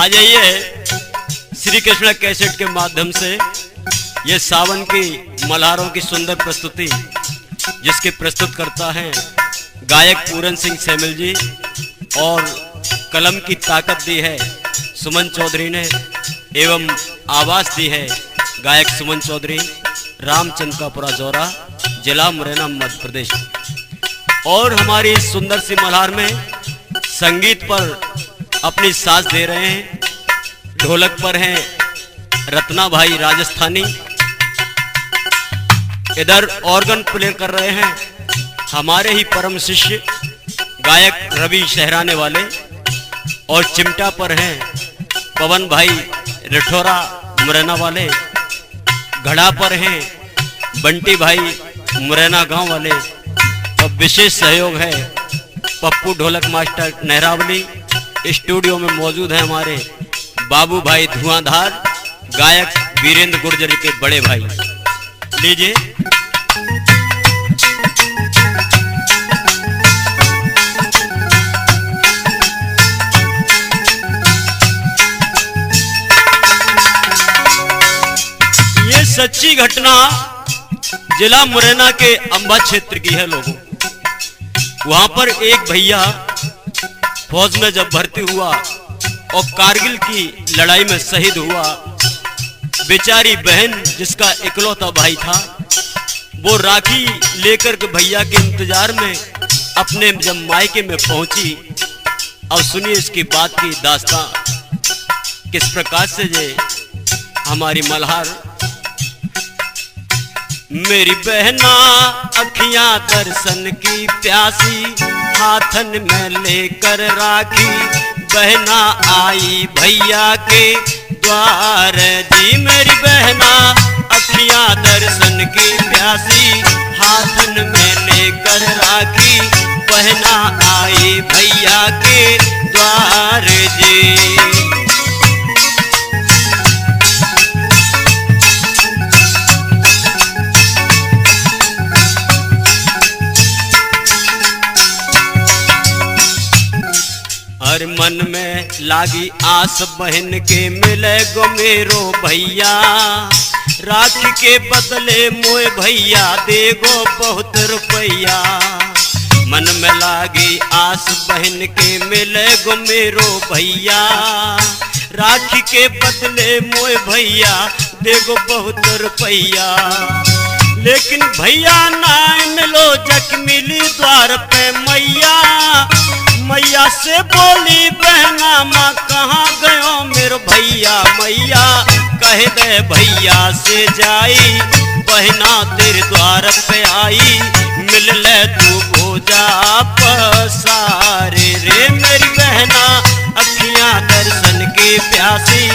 आ जाइए श्री कृष्ण कैसेट के माध्यम से ये सावन की मल्हारों की सुंदर प्रस्तुति जिसके प्रस्तुत करता है गायक पूरन सिंह सैमिल जी और कलम की ताकत दी है सुमन चौधरी ने एवं आवाज दी है गायक सुमन चौधरी, रामचंद्रपुरा जोरा, जिला मुरैना, मध्य प्रदेश। और हमारी सुंदर सी मल्हार में संगीत पर अपनी साथ दे रहे हैं, ढोलक पर हैं रत्ना भाई राजस्थानी, इधर ऑर्गन प्ले कर रहे हैं हमारे ही परम शिष्य गायक रवि शहराने वाले, और चिमटा पर हैं पवन भाई रिठौरा मुरैना वाले, घड़ा पर हैं बंटी भाई मुरैना गांव वाले, और विशेष सहयोग है पप्पू ढोलक मास्टर नहरावली। स्टूडियो में मौजूद है हमारे बाबू भाई धुआंधार, गायक वीरेंद्र गुर्जर के बड़े भाई। लीजिए ये सच्ची घटना जिला मुरैना के अंबा क्षेत्र की है लोगों। वहां पर एक भैया फौज में जब भर्ती हुआ और कारगिल की लड़ाई में शहीद हुआ, बेचारी बहन जिसका इकलौता भाई था वो राखी लेकर के भैया के इंतजार में अपने जब मायके में पहुंची। और सुनिए इसकी बात की दास्तां किस प्रकार से जे हमारी मल्हार। मेरी बहना अखियां दर्शन की प्यासी, हाथन में लेकर राखी, बहना आई भैया के द्वार जी। मेरी बहना अखियां दर्शन की प्यासी, हाथन में लेकर राखी, बहना आई भैया के द्वार जी। हर मन में लागी आस बहन के मिले गो मेरो भैया, राखी के बदले मोए भैया देगो बहुत रुपैया। मन में लागी आस बहन के मिले गो मेरो भैया, राखी के बदले मोए भैया देगो बहुत रुपैया। लेकिन भैया ना मिलो जग मिली द्वार पे मैया, मैया से बोली बहना माँ कहाँ गयो मेरो भैया। मैया कह दे भैया से जाई, बहना तेरे द्वार पे आई, मिल ले तू भोजा पसारे रे। मेरी बहना अखियां दर्शन की प्यासी,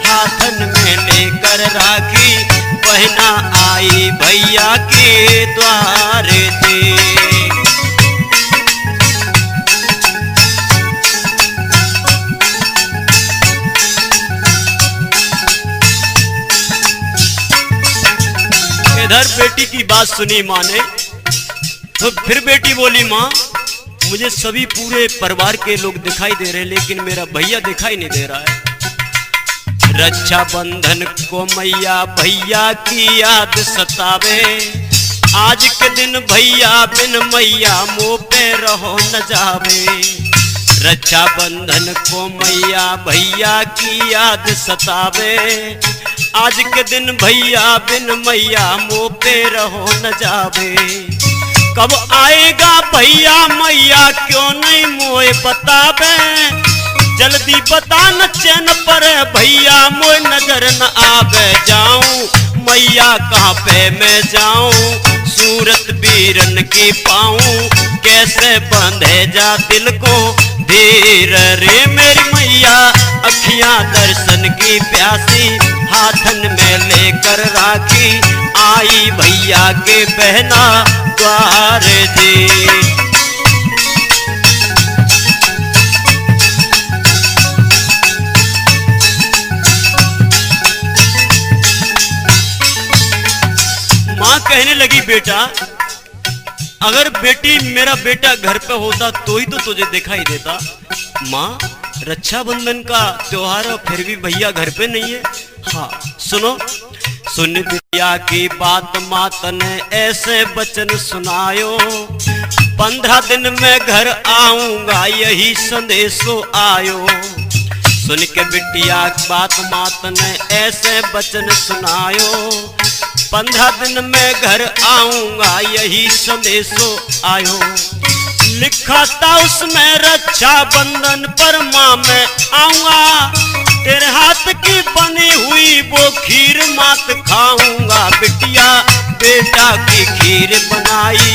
हाथन में लेकर राखी, बहना आई भैया के द्वार दे। इधर बेटी की बात सुनी माँ ने तो फिर बेटी बोली, माँ मुझे सभी पूरे परिवार के लोग दिखाई दे रहे हैं लेकिन मेरा भैया दिखाई नहीं दे रहा है। रक्षा बंधन को मैया भैया की याद सतावे, आज के दिन भैया बिन मैया मुँह पे रहो न जावे। रक्षा बंधन को मैया भैया की याद सतावे, आज के दिन भैया बिन मैया मुँह पे रहो न जावे। कब आएगा भैया मैया क्यों नहीं मोए बतावे, जल्दी बता न चैन पर भैया मोए नजर न आवे। जाऊं मैया कहाँ पे मैं जाऊं, सूरत वीरन की पाऊं, कैसे बंधे जा दिल को धीर रे। मेरी मैया अखियां दर्शन की प्यासी, हाथन में लेकर राखी, आई भैया के बहना द्वार जी। माँ कहने लगी, बेटा अगर बेटी मेरा बेटा घर पे होता तो ही तो तुझे दिखाई देता। माँ रक्षाबंधन का त्योहार है फिर भी भैया घर पे नहीं है। हाँ सुनो, सुन बिटिया की बात मात ने ऐसे वचन सुनायो, 15 दिन में घर आऊंगा यही संदेशो आयो। सुन के बिटिया की बात मात ने ऐसे वचन सुनायो, 15 दिन में घर आऊंगा यही संदेशो आयो। लिखा था उसमें रक्षाबंधन पर माँ मैं आऊंगा, तेरे हाथ की बनी हुई वो खीर मात खाऊंगा। बिटिया बेटा की खीर बनाई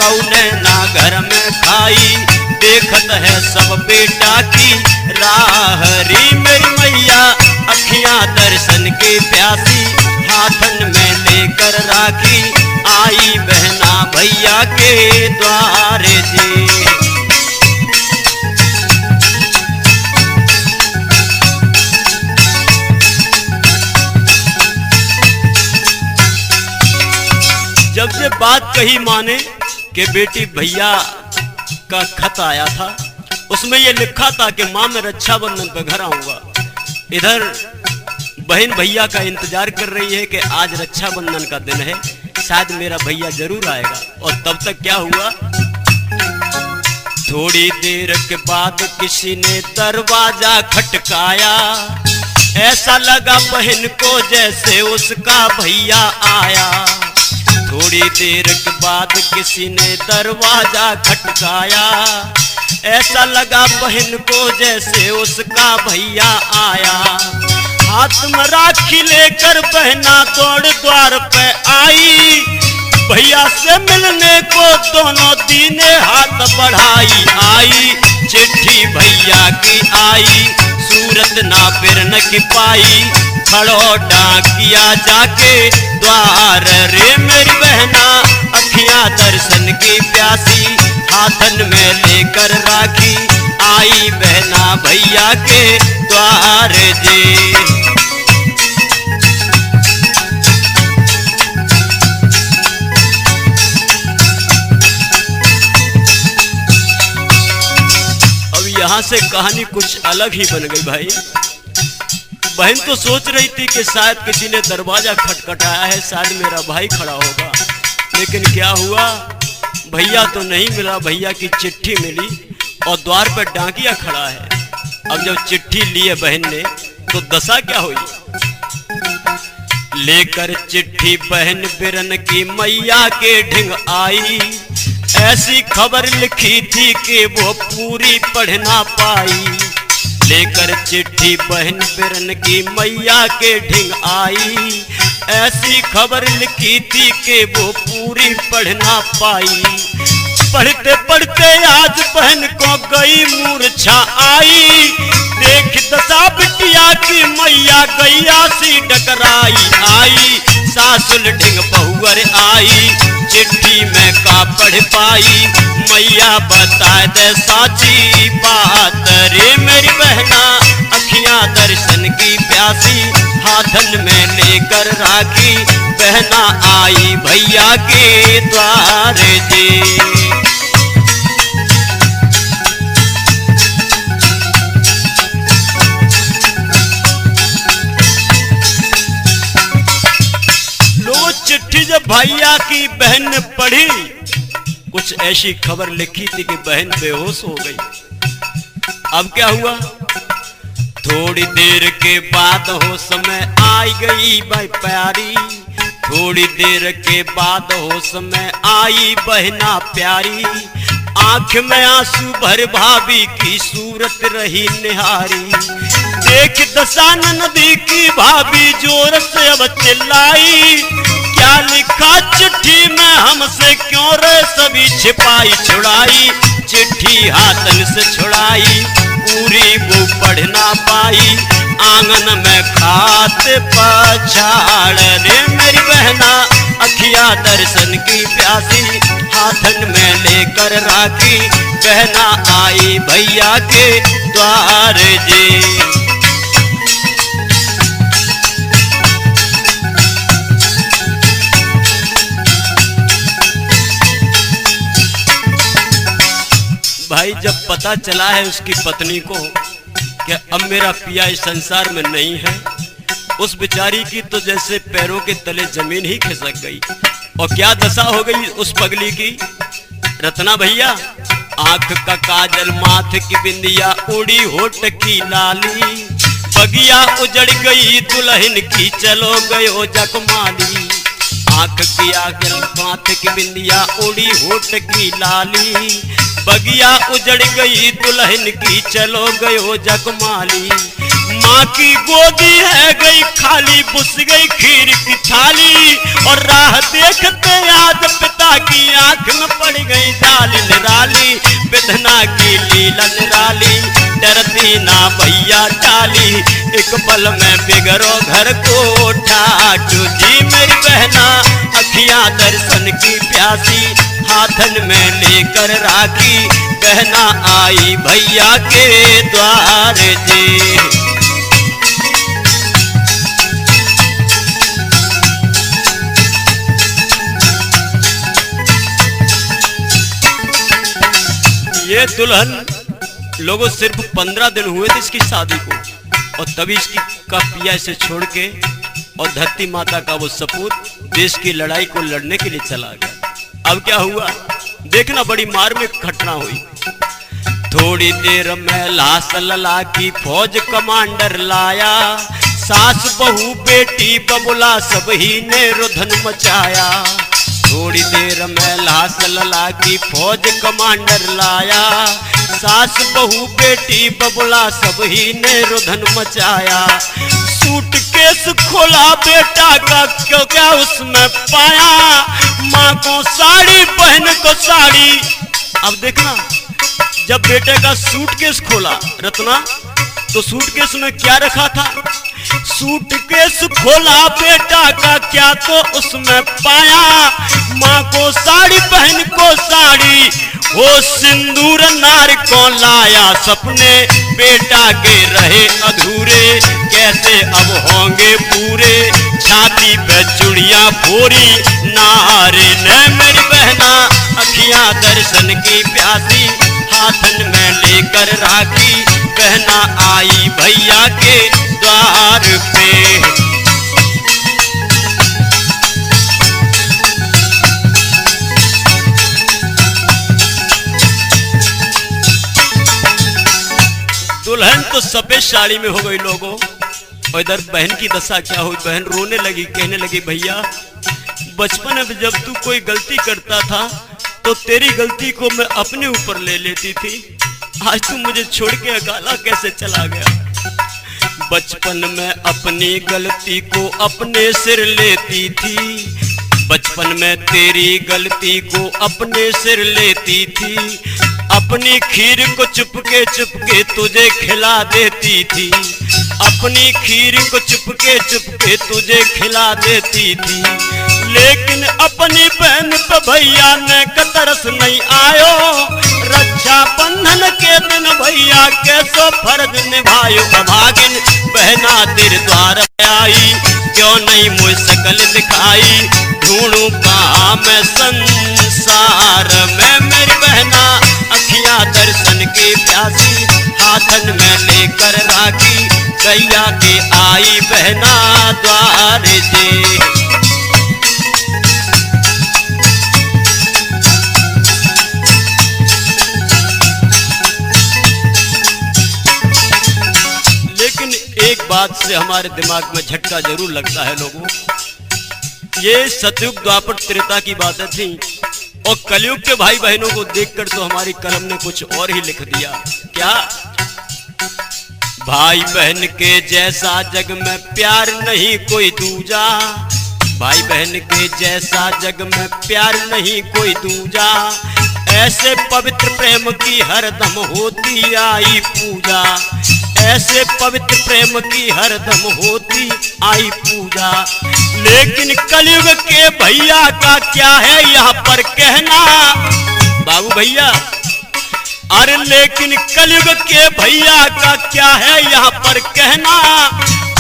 कौने ना घर में खाई, देखत है सब बेटा की राह री मेरी मैया, अखियां दर्शन की प्यासी हाथन में लेकर राखी, आई बहना भैया के द्वारे जी। जब ये बात कही माँ ने कि बेटी भैया का खत आया था, उसमें ये लिखा था कि माँ मैं रक्षाबंधन पे घर आऊंगा। इधर बहन भैया का इंतजार कर रही है कि आज रक्षाबंधन का दिन है, शायद मेरा भैया जरूर आएगा। और तब तक क्या हुआ, थोड़ी देर के बाद किसी ने दरवाजा खटकाया, ऐसा लगा बहन को जैसे उसका भैया आया। थोड़ी देर के बाद किसी ने दरवाजा खटकाया, ऐसा लगा बहन को जैसे उसका भैया आया। हाथ में राखी लेकर बहना दौड़ द्वार पे आई, भैया से मिलने को दोनों दीने हाथ बढ़ाई। आई चिट्ठी भैया की आई, सूरत ना फिर न की पाई, खड़ो डाकिया जाके द्वार रे मेरी बहना, अखियां दर्शन की प्यासी हाथन में लेकर राखी, आई बहना भैया के द्वार जी। यहाँ से कहानी कुछ अलग ही बन गई भाई। बहन तो सोच रही थी कि शायद किसी ने दरवाजा खटखटाया है, शायद मेरा भाई खड़ा होगा, लेकिन क्या हुआ, भैया तो नहीं मिला। भैया की चिट्ठी मिली और द्वार पर डाकिया खड़ा है। अब जब चिट्ठी ली है बहन ने तो दशा क्या हुई, लेकर चिट्ठी बहन बिरन की मैया के ढिंग आई, ऐसी खबर लिखी थी कि वो पूरी पढ़ ना पाई। लेकर चिट्ठी बहन बिरन की मैया के ढिंग आई, ऐसी खबर लिखी थी कि वो पूरी पढ़ ना पाई। पढ़ते पढ़ते आज बहन को गई मूर्छा आई, देख दशा बिटिया की मैया गैया सी डकराई। आई सासुल ढिंग बहुअर आई, चिट्ठी में का पढ़ पाई, मैया बता दे साची बात रे मेरी बहना, अखियां दर्शन की प्यासी हाथन में लेकर राखी, बहना आई भैया के द्वार जी। चिट्ठी जब भैया की बहन ने पढ़ी, कुछ ऐसी खबर लिखी थी कि बहन बेहोश हो गई। अब क्या हुआ, थोड़ी देर के बाद होश में आई गई भाई प्यारी, थोड़ी देर के बाद होश में आई बहना प्यारी, आंख में आंसू भर भाभी की सूरत रही निहारी। देख दशा नदी की भाभी जोर से अब चिल्लाई, क्या लिखा चिट्ठी में हमसे क्यों रे सभी छिपाई छुड़ाई। चिट्ठी हाथन से छुड़ाई पूरी वो पढ़ ना पाई, आंगन में खात पछाड़ रे मेरी बहना, अखियां दर्शन की प्यासी हाथन में लेकर राखी, बहना आई भैया के द्वार जी। भाई जब पता चला है उसकी पत्नी को कि अब मेरा पिया इस संसार में नहीं है। उस बेचारी की तो जैसे पैरों के तले जमीन ही खिसक गई। और क्या दशा हो गई उस पगली की। रत्ना भैया, आंख का काजल, माथे की बिंदिया, उड़ी होठ की लाली, बगिया उजड़ गई दुल्हन की, चलो गयो जगमाली। आंख की आगल, माथे की बिंदिया, उड़ी होठ की लाली, बगिया उजड़ गई दुल्हन की, चलो गयो जगमाली। माँ की गोदी है गई खाली, बुस गई खीर की थाली, और राह देखते आज पिता की आंख में पड़ गई जाल निराली। विधना की लीला निराली, डरती ना भैया टाली, एक पल में बिगड़ो घर को ठाठ जी। मेरी बहना अखियां दर्शन की प्यासी, हाथन में लेकर राखी, बहना आई भैया के द्वार जी। ये दुल्हन लोगों सिर्फ 15 दिन हुए थे इसकी शादी को, और तभी इसकी का पिया इसे छोड़ के और धरती माता का वो सपूत देश की लड़ाई को लड़ने के लिए चला गया। अब क्या हुआ देखना, बड़ी मार्मिक घटना हुई। थोड़ी देर में लाश लला की फौज कमांडर लाया, सास बहू बेटी बबुला सब ही ने रुधन मचाया। थोड़ी देर में लाश लला की फौज कमांडर लाया, सास बहू बेटी बबुला सब ही ने रुधन मचाया। सूटकेस खोला बेटा का, क्यों क्या उसमें पाया, माँ को साड़ी बहन को साड़ी। अब देखना, जब बेटे का सूटकेस खोला रत्ना, तो सूटकेस में क्या रखा था। सूटकेस खोला बेटा का, क्या तो उसमें पाया, माँ को साड़ी बहन को साड़ी, वो सिंदूर नार को लाया। सपने बेटा के रहे अधूरे, कैसे अब होंगे पूरे, छाती पे चूड़ियां फोरी नारे ने। मेरी बहना अखियां दर्शन की प्यासी, हाथन में लेकर राखी, बहना आई भैया के द्वार पे। दुल्हन तो सफेद साड़ी में हो गई लोगों, और इधर बहन की दशा क्या हुई। बहन रोने लगी, कहने लगी भैया बचपन में जब तू कोई गलती करता था तो तेरी गलती को मैं अपने ऊपर ले लेती थी, आज तू मुझे छोड़ के अकेला कैसे चला गया। बचपन में अपनी गलती को अपने सिर लेती थी, बचपन में तेरी गलती को अपने सिर लेती थी, अपनी खीर को चुपके चुपके तुझे खिला देती थी, अपनी खीर को चुपके चुपके तुझे खिला देती थी। लेकिन अपनी बहन पे भैया ने कतरस नहीं आयो, रक्षा बंधन के दिन भैया कैसो फर्ज निभायो। अभागिन बहना तेरे द्वार आई, क्यों नहीं मुझ सकल दिखाई, ढूंढूं कहाँ मैं संसार में। मेरी बहना अखियां दर्शन की प्यासी, हाथन में लेकर राखी, गैया के आई बहना द्वार जे। लेकिन एक बात से हमारे दिमाग में झटका जरूर लगता है लोगों, ये सतयुग द्वापर त्रेता की बातें थी, और कलयुग के भाई बहनों को देखकर तो हमारी कलम ने कुछ और ही लिख दिया। क्या भाई बहन के जैसा जग में प्यार नहीं कोई दूजा, भाई बहन के जैसा जग में प्यार नहीं कोई दूजा, ऐसे पवित्र प्रेम की हरदम होती आई पूजा, ऐसे पवित्र प्रेम की हरदम होती आई पूजा। लेकिन कलयुग के भैया का क्या है यहाँ पर कहना बाबू भैया, अरे लेकिन कलयुग के भैया का क्या है यहाँ पर कहना,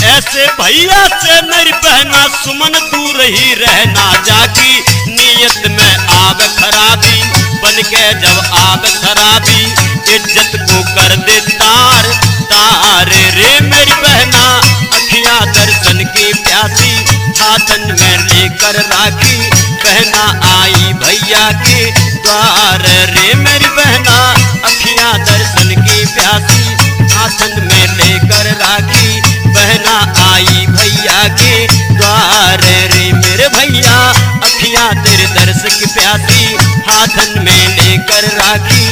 ऐसे भैया से मेरी बहना सुमन दूर ही रहना। जागी नीयत में आग खराबी, बन के जब आग खराबी, इज्जत को कर दे तार द्वार रे मेरी बहना अखियां दर्शन की प्यासी, हाथन में लेकर राखी बहना आई भैया के द्वार रे मेरी बहना अखियां दर्शन की प्यासी, हाथन में लेकर राखी बहना आई भैया के द्वार रे मेरे भैया अखियां तेरे दर्श की प्यासी, हाथन में लेकर राखी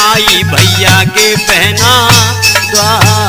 आई भैया के बहना द्वार।